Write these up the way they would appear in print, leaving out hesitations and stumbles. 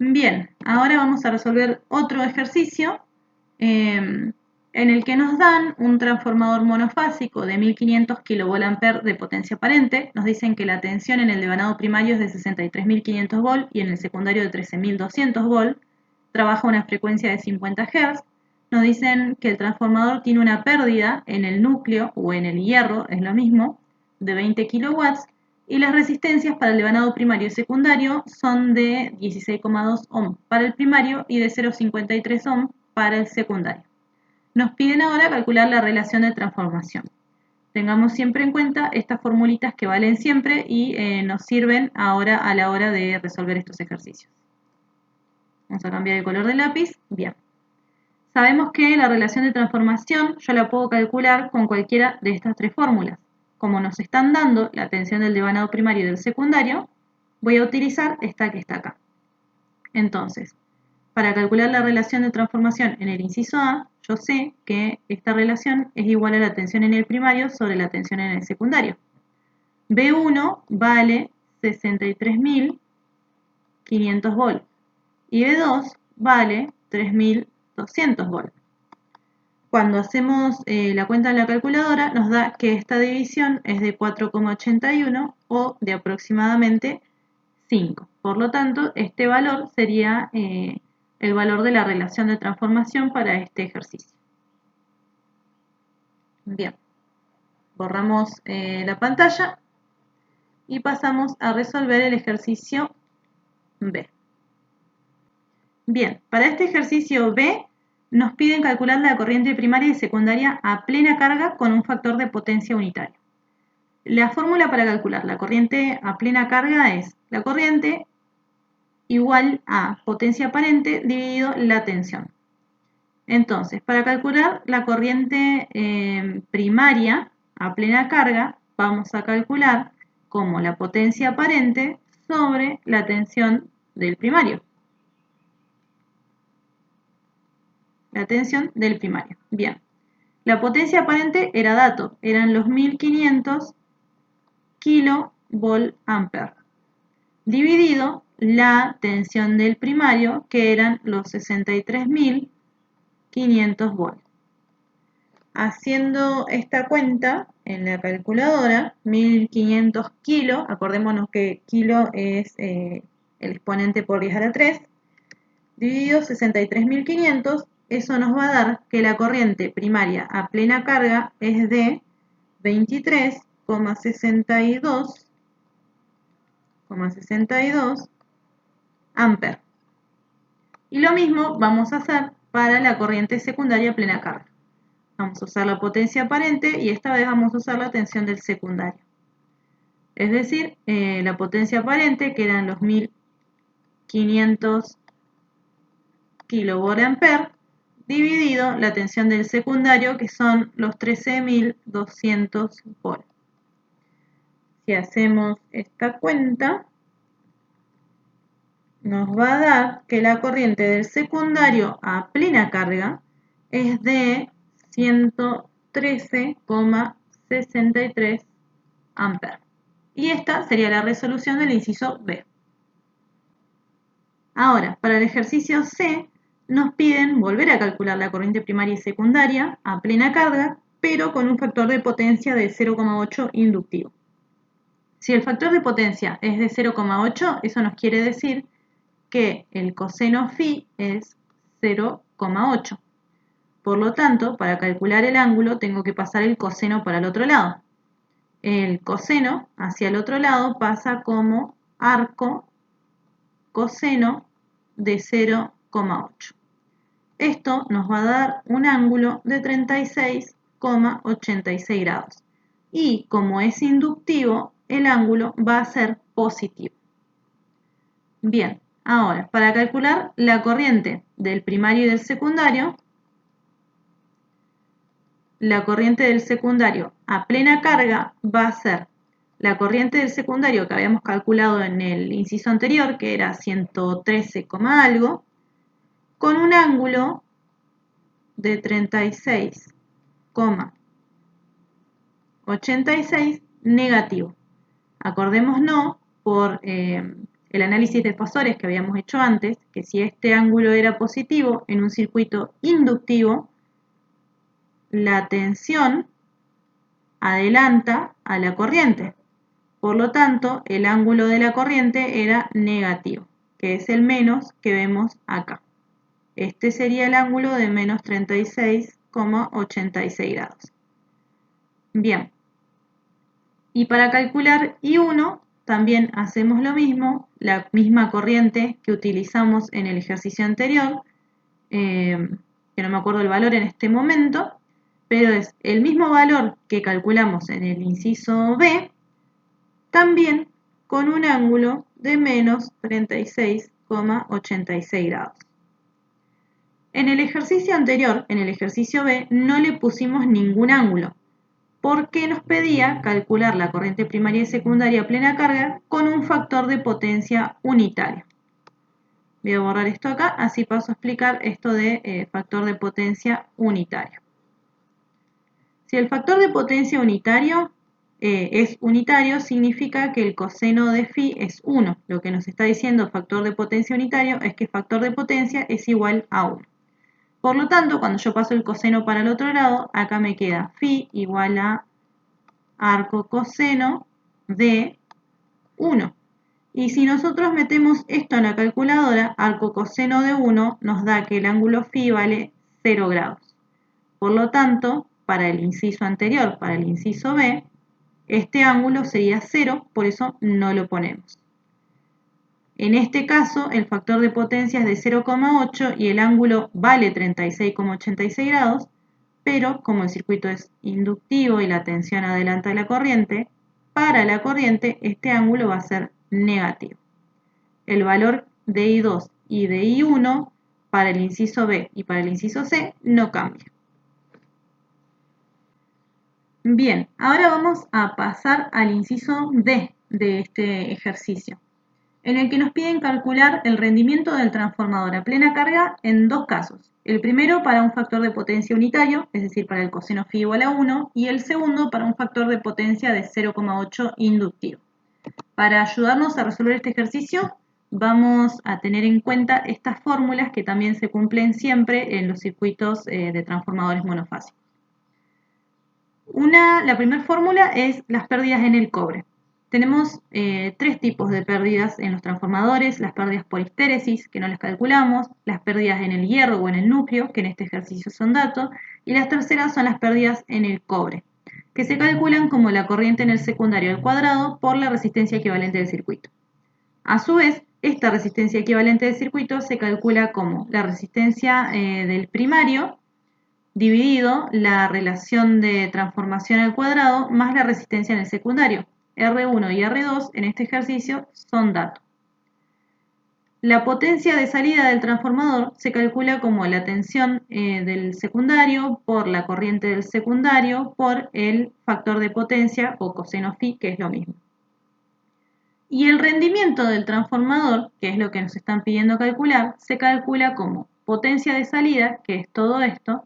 Bien, ahora vamos a resolver otro ejercicio en el que nos dan un transformador monofásico de 1500 kVA de potencia aparente. Nos dicen que la tensión en el devanado primario es de 63.500 volt y en el secundario de 13.200 volt. Trabaja a una frecuencia de 50 Hz. Nos dicen que el transformador tiene una pérdida en el núcleo o en el hierro, es lo mismo, de 20 kW. Y las resistencias para el devanado primario y secundario son de 16,2 ohm para el primario y de 0,53 ohm para el secundario. Nos piden ahora calcular la relación de transformación. Tengamos siempre en cuenta estas formulitas que valen siempre y nos sirven ahora a la hora de resolver estos ejercicios. Vamos a cambiar el color del lápiz. Bien. Sabemos que la relación de transformación yo la puedo calcular con cualquiera de estas tres fórmulas. Como nos están dando la tensión del devanado primario y del secundario, voy a utilizar esta que está acá. Entonces, para calcular la relación de transformación en el inciso A, yo sé que esta relación es igual a la tensión en el primario sobre la tensión en el secundario. B1 vale 63.500 volts y B2 vale 3.200 volts. Cuando hacemos la cuenta en la calculadora nos da que esta división es de 4,81 o de aproximadamente 5. Por lo tanto, este valor sería el valor de la relación de transformación para este ejercicio. Bien, borramos la pantalla y pasamos a resolver el ejercicio B. Bien, para este ejercicio B nos piden calcular la corriente primaria y secundaria a plena carga con un factor de potencia unitario. La fórmula para calcular la corriente a plena carga es la corriente igual a potencia aparente dividido la tensión. Entonces, para calcular la corriente primaria a plena carga, vamos a calcular como la potencia aparente sobre la tensión del primario. La tensión del primario. Bien. La potencia aparente era dato, eran los 1500 kVA, dividido la tensión del primario, que eran los 63.500 volts. Haciendo esta cuenta en la calculadora, 1500 kilos, acordémonos que kilo es el exponente por 10 a la 3, dividido 63.500, eso nos va a dar que la corriente primaria a plena carga es de 23,62 amperes. Y lo mismo vamos a hacer para la corriente secundaria a plena carga. Vamos a usar la potencia aparente y esta vez vamos a usar la tensión del secundario. Es decir, la potencia aparente, que eran los 1500 kVA, dividido la tensión del secundario, que son los 13.200 volts. Si hacemos esta cuenta, nos va a dar que la corriente del secundario a plena carga es de 113,63 amperes. Y esta sería la resolución del inciso B. Ahora, para el ejercicio C, nos piden volver a calcular la corriente primaria y secundaria a plena carga, pero con un factor de potencia de 0,8 inductivo. Si el factor de potencia es de 0,8, eso nos quiere decir que el coseno phi es 0,8. Por lo tanto, para calcular el ángulo tengo que pasar el coseno para el otro lado. El coseno hacia el otro lado pasa como arco coseno de 0,8. Esto nos va a dar un ángulo de 36,86 grados. Y como es inductivo, el ángulo va a ser positivo. Bien, ahora, para calcular la corriente del primario y del secundario, la corriente del secundario a plena carga va a ser la corriente del secundario que habíamos calculado en el inciso anterior, que era 113, algo, con un ángulo de 36,86 negativo. Acordémonos por el análisis de fasores que habíamos hecho antes, que si este ángulo era positivo en un circuito inductivo, la tensión adelanta a la corriente. Por lo tanto, el ángulo de la corriente era negativo, que es el menos que vemos acá. Este sería el ángulo de menos 36,86 grados. Bien. Y para calcular I1 también hacemos lo mismo, la misma corriente que utilizamos en el ejercicio anterior, que no me acuerdo el valor en este momento, pero es el mismo valor que calculamos en el inciso B, también con un ángulo de menos 36,86 grados. En el ejercicio anterior, en el ejercicio B, no le pusimos ningún ángulo, porque nos pedía calcular la corriente primaria y secundaria a plena carga con un factor de potencia unitario. Voy a borrar esto acá, así paso a explicar esto de factor de potencia unitario. Si el factor de potencia unitario es unitario, significa que el coseno de phi es 1. Lo que nos está diciendo el factor de potencia unitario es que el factor de potencia es igual a 1. Por lo tanto, cuando yo paso el coseno para el otro lado, acá me queda phi igual a arco coseno de 1. Y si nosotros metemos esto en la calculadora, arco coseno de 1 nos da que el ángulo phi vale 0 grados. Por lo tanto, para el inciso anterior, para el inciso B, este ángulo sería 0, por eso no lo ponemos. En este caso, el factor de potencia es de 0,8 y el ángulo vale 36,86 grados, pero como el circuito es inductivo y la tensión adelanta la corriente, para la corriente este ángulo va a ser negativo. El valor de I2 y de I1 para el inciso B y para el inciso C no cambia. Bien, ahora vamos a pasar al inciso D de este ejercicio, en el que nos piden calcular el rendimiento del transformador a plena carga en dos casos. El primero para un factor de potencia unitario, es decir, para el coseno phi igual a 1, y el segundo para un factor de potencia de 0,8 inductivo. Para ayudarnos a resolver este ejercicio, vamos a tener en cuenta estas fórmulas que también se cumplen siempre en los circuitos de transformadores monofásicos. La primera fórmula es las pérdidas en el cobre. Tenemos tres tipos de pérdidas en los transformadores: las pérdidas por histéresis, que no las calculamos, las pérdidas en el hierro o en el núcleo, que en este ejercicio son datos, y las terceras son las pérdidas en el cobre, que se calculan como la corriente en el secundario al cuadrado por la resistencia equivalente del circuito. A su vez, esta resistencia equivalente del circuito se calcula como la resistencia del primario dividido la relación de transformación al cuadrado más la resistencia en el secundario. R1 y R2 en este ejercicio son datos. La potencia de salida del transformador se calcula como la tensión del secundario por la corriente del secundario por el factor de potencia o coseno phi, que es lo mismo. Y el rendimiento del transformador, que es lo que nos están pidiendo calcular, se calcula como potencia de salida, que es todo esto,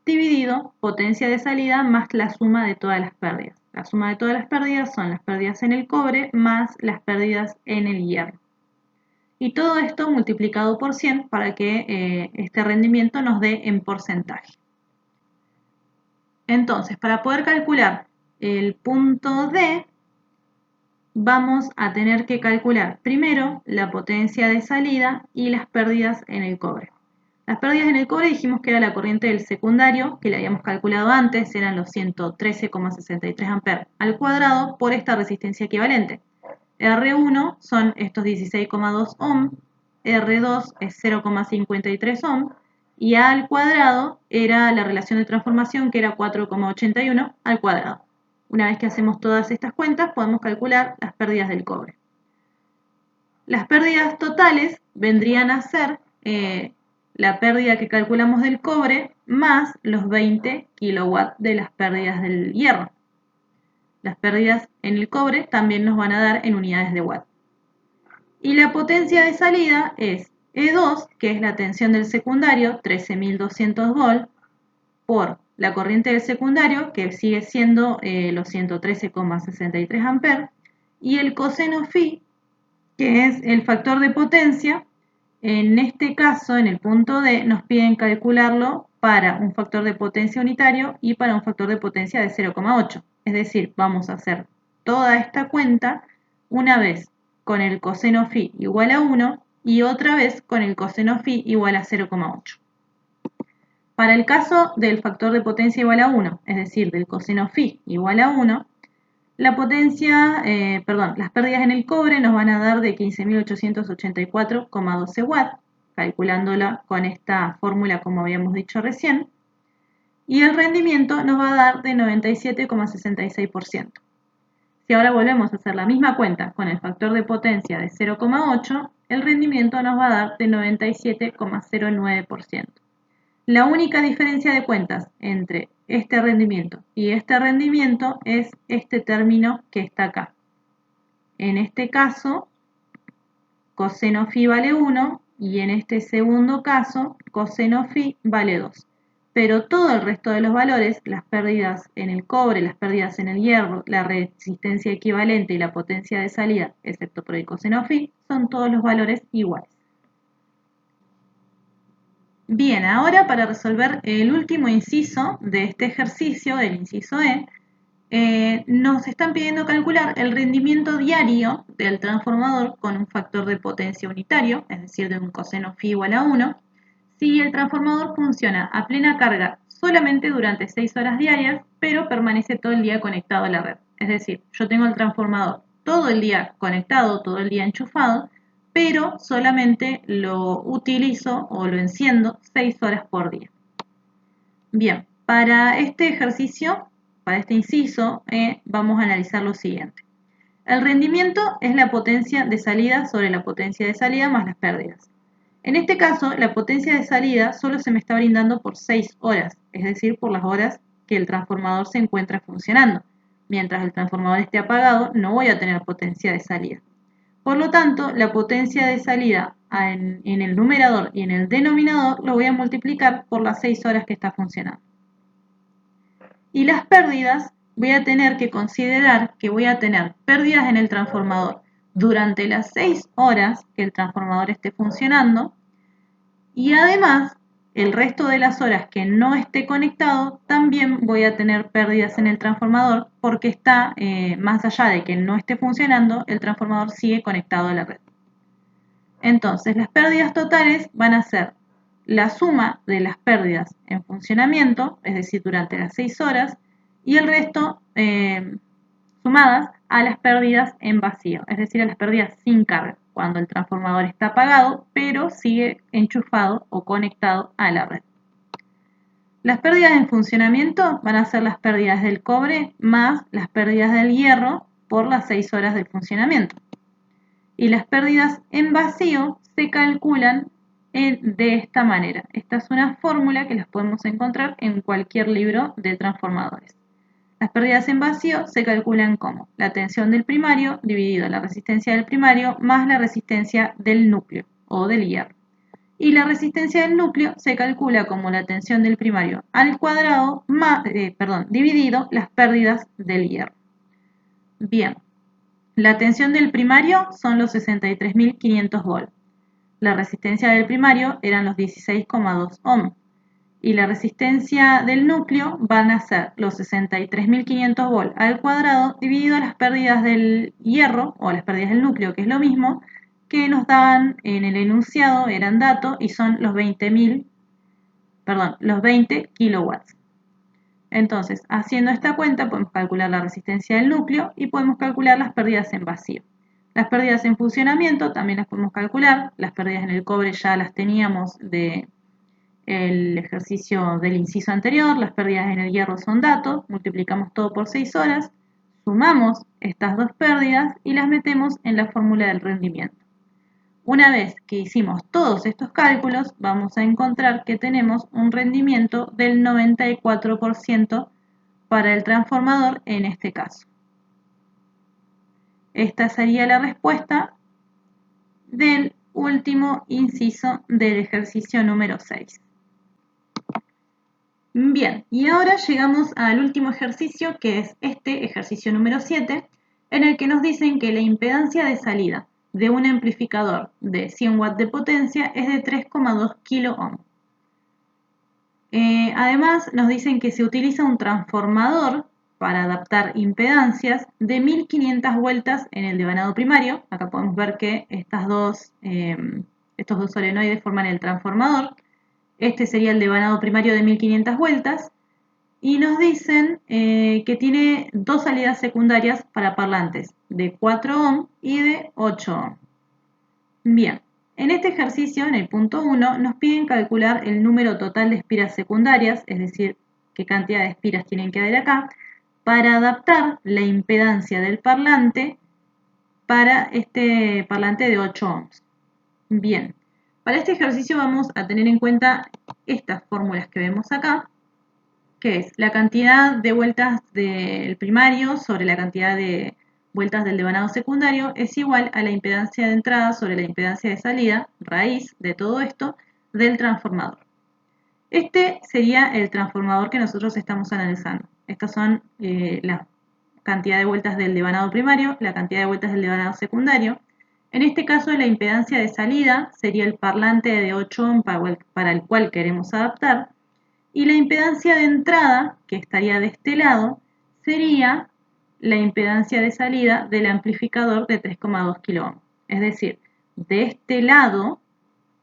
dividido potencia de salida más la suma de todas las pérdidas. La suma de todas las pérdidas son las pérdidas en el cobre más las pérdidas en el hierro. Y todo esto multiplicado por 100 para que este rendimiento nos dé en porcentaje. Entonces, para poder calcular el punto D, vamos a tener que calcular primero la potencia de salida y las pérdidas en el cobre. Las pérdidas en el cobre dijimos que era la corriente del secundario, que le habíamos calculado antes, eran los 113,63 amperes al cuadrado por esta resistencia equivalente. R1 son estos 16,2 ohm, R2 es 0,53 ohm, y A al cuadrado era la relación de transformación, que era 4,81 al cuadrado. Una vez que hacemos todas estas cuentas, podemos calcular las pérdidas del cobre. Las pérdidas totales vendrían a ser la pérdida que calculamos del cobre más los 20 kilowatts de las pérdidas del hierro. Las pérdidas en el cobre también nos van a dar en unidades de watt. Y la potencia de salida es E2, que es la tensión del secundario, 13.200 volts, por la corriente del secundario, que sigue siendo los 113,63 amperes, y el coseno phi, que es el factor de potencia. En este caso, en el punto D, nos piden calcularlo para un factor de potencia unitario y para un factor de potencia de 0,8. Es decir, vamos a hacer toda esta cuenta una vez con el coseno phi igual a 1 y otra vez con el coseno phi igual a 0,8. Para el caso del factor de potencia igual a 1, es decir, del coseno phi igual a 1, las pérdidas en el cobre nos van a dar de 15.884,12 watts, calculándola con esta fórmula como habíamos dicho recién, y el rendimiento nos va a dar de 97,66%. Si ahora volvemos a hacer la misma cuenta con el factor de potencia de 0,8, el rendimiento nos va a dar de 97,09%. La única diferencia de cuentas entre este rendimiento y este rendimiento es este término que está acá. En este caso, coseno phi vale 1 y en este segundo caso, coseno phi vale 2. Pero todo el resto de los valores, las pérdidas en el cobre, las pérdidas en el hierro, la resistencia equivalente y la potencia de salida, excepto por el coseno phi, son todos los valores iguales. Bien, ahora para resolver el último inciso de este ejercicio, el inciso E, nos están pidiendo calcular el rendimiento diario del transformador con un factor de potencia unitario, es decir, de un coseno phi igual a 1, si el transformador funciona a plena carga solamente durante 6 horas diarias, pero permanece todo el día conectado a la red. Es decir, yo tengo el transformador todo el día conectado, todo el día enchufado, pero solamente lo utilizo o lo enciendo 6 horas por día. Bien, para este ejercicio, para este inciso, vamos a analizar lo siguiente. El rendimiento es la potencia de salida sobre la potencia de salida más las pérdidas. En este caso, la potencia de salida solo se me está brindando por 6 horas, es decir, por las horas que el transformador se encuentra funcionando. Mientras el transformador esté apagado, no voy a tener potencia de salida. Por lo tanto, la potencia de salida en el numerador y en el denominador lo voy a multiplicar por las 6 horas que está funcionando. Y las pérdidas, voy a tener que considerar que voy a tener pérdidas en el transformador durante las 6 horas que el transformador esté funcionando y además el resto de las horas que no esté conectado también voy a tener pérdidas en el transformador porque está, más allá de que no esté funcionando, el transformador sigue conectado a la red. Entonces las pérdidas totales van a ser la suma de las pérdidas en funcionamiento, es decir, durante las 6 horas, y el resto sumadas a las pérdidas en vacío, es decir, a las pérdidas sin carga, cuando el transformador está apagado, pero sigue enchufado o conectado a la red. Las pérdidas en funcionamiento van a ser las pérdidas del cobre más las pérdidas del hierro por las 6 horas de funcionamiento. Y las pérdidas en vacío se calculan de esta manera. Esta es una fórmula que las podemos encontrar en cualquier libro de transformadores. Las pérdidas en vacío se calculan como la tensión del primario dividido la resistencia del primario más la resistencia del núcleo o del hierro. Y la resistencia del núcleo se calcula como la tensión del primario al cuadrado dividido las pérdidas del hierro. Bien, la tensión del primario son los 63.500 volts. La resistencia del primario eran los 16,2 ohms. Y la resistencia del núcleo van a ser los 63.500 volts al cuadrado dividido las pérdidas del hierro o las pérdidas del núcleo, que es lo mismo, que nos dan en el enunciado, eran datos y son los 20 kilowatts. Entonces, haciendo esta cuenta podemos calcular la resistencia del núcleo y podemos calcular las pérdidas en vacío. Las pérdidas en funcionamiento también las podemos calcular, las pérdidas en el cobre ya las teníamos del ejercicio del inciso anterior, las pérdidas en el hierro son datos, multiplicamos todo por 6 horas, sumamos estas dos pérdidas y las metemos en la fórmula del rendimiento. Una vez que hicimos todos estos cálculos, vamos a encontrar que tenemos un rendimiento del 94% para el transformador en este caso. Esta sería la respuesta del último inciso del ejercicio número 6. Bien, y ahora llegamos al último ejercicio, que es este ejercicio número 7, en el que nos dicen que la impedancia de salida de un amplificador de 100 watts de potencia es de 3,2 kilo ohm. Además, nos dicen que se utiliza un transformador para adaptar impedancias de 1500 vueltas en el devanado primario. Acá podemos ver que estos dos solenoides forman el transformador. Este sería el devanado primario de 1500 vueltas. Y nos dicen que tiene dos salidas secundarias para parlantes, de 4 ohm y de 8 ohm. Bien. En este ejercicio, en el punto 1, nos piden calcular el número total de espiras secundarias, es decir, qué cantidad de espiras tienen que haber acá, para adaptar la impedancia del parlante para este parlante de 8 ohms. Bien, para este ejercicio vamos a tener en cuenta estas fórmulas que vemos acá, que es la cantidad de vueltas del primario sobre la cantidad de vueltas del devanado secundario es igual a la impedancia de entrada sobre la impedancia de salida, raíz de todo esto, del transformador. Este sería el transformador que nosotros estamos analizando. Estas son la cantidad de vueltas del devanado primario, la cantidad de vueltas del devanado secundario. En este caso, la impedancia de salida sería el parlante de 8 ohm para el cual queremos adaptar. Y la impedancia de entrada, que estaría de este lado, sería la impedancia de salida del amplificador de 3,2 kilo ohm. Es decir, de este lado,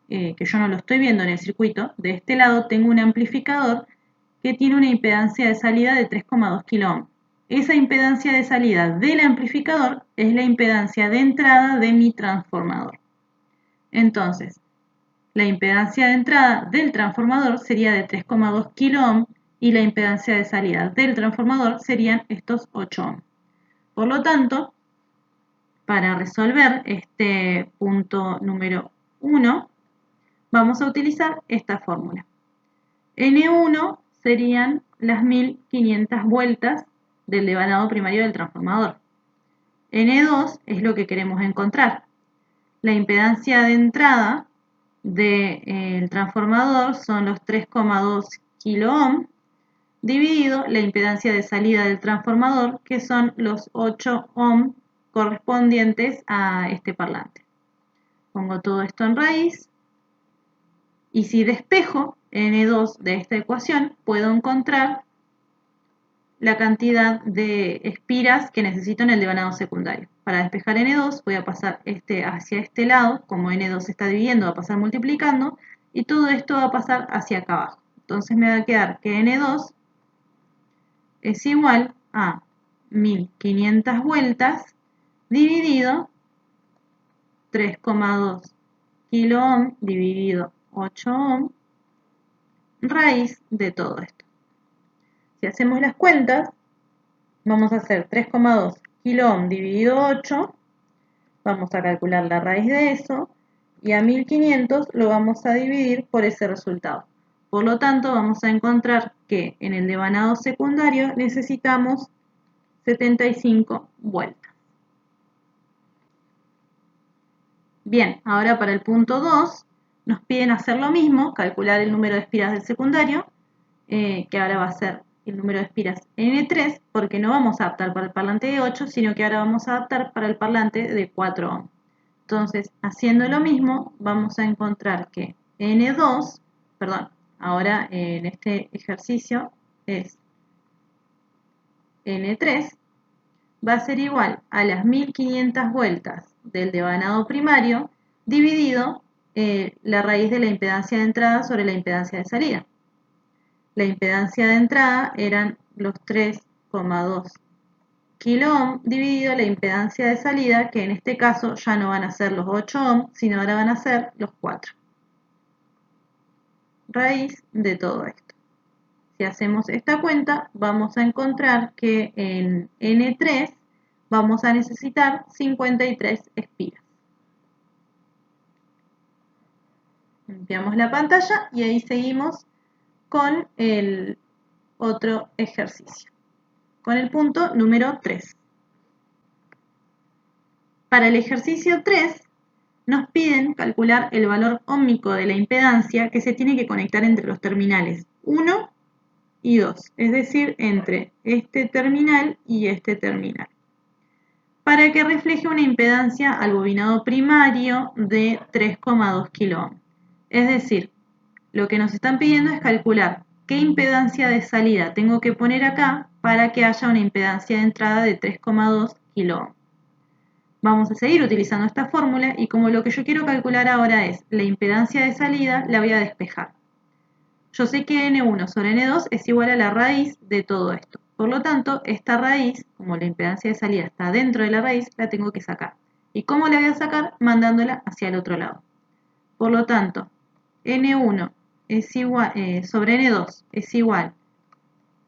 que yo no lo estoy viendo en el circuito, de este lado tengo un amplificador que tiene una impedancia de salida de 3,2 kilo ohm. Esa impedancia de salida del amplificador es la impedancia de entrada de mi transformador. Entonces, la impedancia de entrada del transformador sería de 3,2 kilo ohm y la impedancia de salida del transformador serían estos 8 ohm. Por lo tanto, para resolver este punto número 1, vamos a utilizar esta fórmula. N1 serían las 1500 vueltas del devanado primario del transformador. N2 es lo que queremos encontrar. La impedancia de entrada del transformador son los 3,2 kilo ohm dividido la impedancia de salida del transformador, que son los 8 ohm correspondientes a este parlante. Pongo todo esto en raíz y si despejo N2 de esta ecuación, puedo encontrar la cantidad de espiras que necesito en el devanado secundario. Para despejar N2 voy a pasar hacia este lado, como N2 se está dividiendo, va a pasar multiplicando, y todo esto va a pasar hacia acá abajo. Entonces me va a quedar que N2 es igual a 1500 vueltas dividido 3,2 kilo ohm dividido 8 ohm raíz de todo esto. Si hacemos las cuentas, vamos a hacer 3,2 kilo ohm dividido 8, vamos a calcular la raíz de eso, y a 1500 lo vamos a dividir por ese resultado. Por lo tanto, vamos a encontrar que en el devanado secundario necesitamos 75 vueltas. Bien, ahora para el punto 2 nos piden hacer lo mismo, calcular el número de espiras del secundario, que ahora va a ser el número de espiras N3, porque no vamos a adaptar para el parlante de 8, sino que ahora vamos a adaptar para el parlante de 4 ohm. Entonces, haciendo lo mismo, vamos a encontrar que N2, perdón, ahora en este ejercicio es N3, va a ser igual a las 1500 vueltas del devanado primario dividido la raíz de la impedancia de entrada sobre la impedancia de salida. La impedancia de entrada eran los 3,2 kilo ohm dividido la impedancia de salida, que en este caso ya no van a ser los 8 ohm, sino ahora van a ser los 4. Raíz de todo esto. Si hacemos esta cuenta, vamos a encontrar que en N3 vamos a necesitar 53 espiras. Limpiamos la pantalla y ahí seguimos con el otro ejercicio, con el punto número 3. Para el ejercicio 3 nos piden calcular el valor óhmico de la impedancia que se tiene que conectar entre los terminales 1 y 2, es decir, entre este terminal y este terminal. para que refleje una impedancia al bobinado primario de 3,2 kΩ. Es decir, lo que nos están pidiendo es calcular qué impedancia de salida tengo que poner acá para que haya una impedancia de entrada de 3,2 kΩ. Vamos a seguir utilizando esta fórmula y como lo que yo quiero calcular ahora es la impedancia de salida, la voy a despejar. Yo sé que N1 sobre N2 es igual a la raíz de todo esto. Por lo tanto, esta raíz, como la impedancia de salida está dentro de la raíz, la tengo que sacar. ¿Y cómo la voy a sacar? Mandándola hacia el otro lado. Por lo tanto, N1 es igual, sobre N2 es igual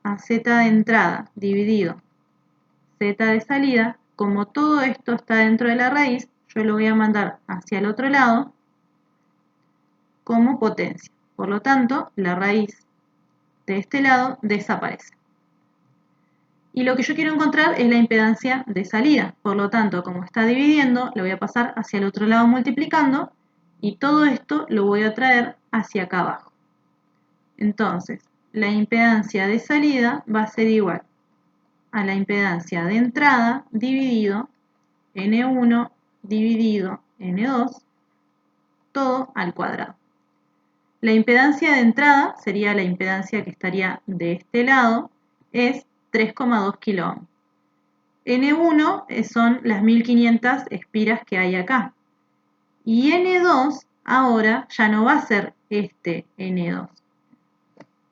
a Z de entrada dividido Z de salida. Como todo esto está dentro de la raíz, yo lo voy a mandar hacia el otro lado como potencia. Por lo tanto, la raíz de este lado desaparece. Y lo que yo quiero encontrar es la impedancia de salida. Por lo tanto, como está dividiendo, lo voy a pasar hacia el otro lado multiplicando y todo esto lo voy a traer hacia acá abajo. Entonces, la impedancia de salida va a ser igual a la impedancia de entrada dividido N1 dividido N2, todo al cuadrado. La impedancia de entrada sería la impedancia que estaría de este lado, es 3,2 kΩ. N1 son las 1500 espiras que hay acá. Y N2 ahora ya no va a ser este N2.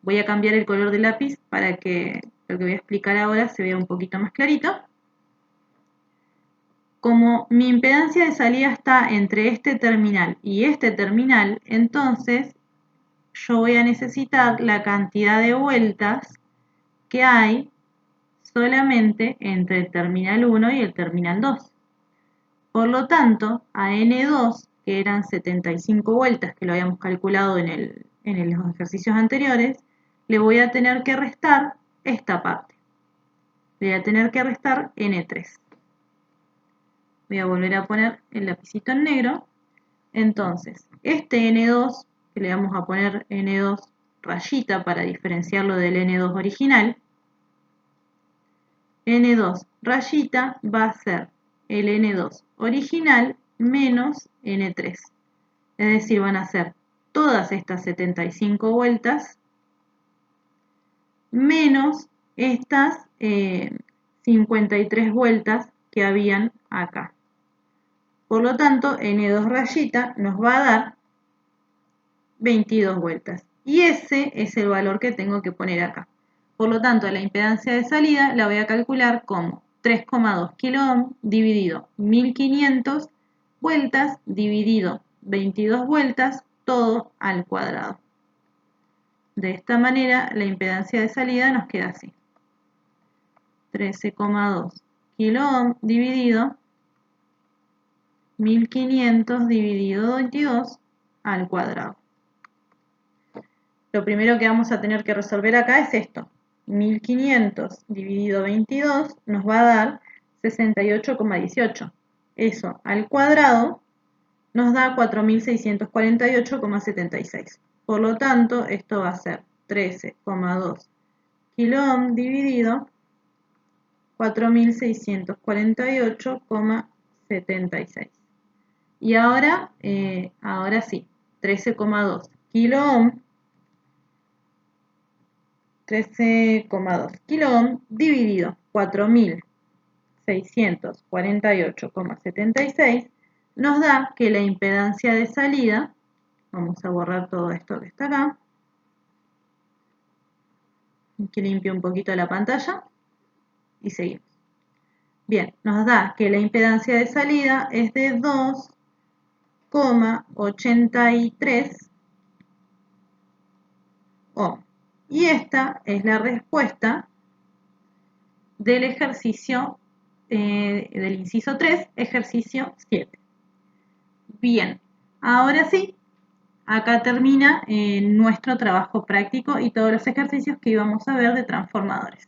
Voy a cambiar el color del lápiz para que lo que voy a explicar ahora se vea un poquito más clarito. Como mi impedancia de salida está entre este terminal y este terminal, entonces yo voy a necesitar la cantidad de vueltas que hay solamente entre el terminal 1 y el terminal 2. Por lo tanto, a N2, que eran 75 vueltas, que lo habíamos calculado en los ejercicios anteriores, le voy a tener que restar esta parte. Le voy a tener que restar N3. Voy a volver a poner el lapicito en negro. Entonces, este N2, que le vamos a poner N2 rayita para diferenciarlo del N2 original, N2 rayita va a ser el N2 original menos N3. Es decir, van a ser todas estas 75 vueltas menos estas 53 vueltas que habían acá. Por lo tanto, N2 rayita nos va a dar 22 vueltas. Y ese es el valor que tengo que poner acá. Por lo tanto, la impedancia de salida la voy a calcular como 3,2 kΩ dividido 1500 vueltas dividido 22 vueltas, todo al cuadrado. De esta manera, la impedancia de salida nos queda así. 13,2 kΩ dividido 1500 dividido 22 al cuadrado. Lo primero que vamos a tener que resolver acá es esto. 1500 dividido 22 nos va a dar 68,18. Eso al cuadrado nos da 4648,76. Por lo tanto, esto va a ser 13,2 kΩ dividido 4648,76. Y ahora sí, 13,2 kΩ 13,2 kΩ dividido 4648,76 nos da que la impedancia de salida, vamos a borrar todo esto que está acá, que limpie un poquito la pantalla y seguimos. Bien, nos da que la impedancia de salida es de 2,83 ohm. Y esta es la respuesta del ejercicio del inciso 3, ejercicio 7. Bien, ahora sí, acá termina nuestro trabajo práctico y todos los ejercicios que íbamos a ver de transformadores.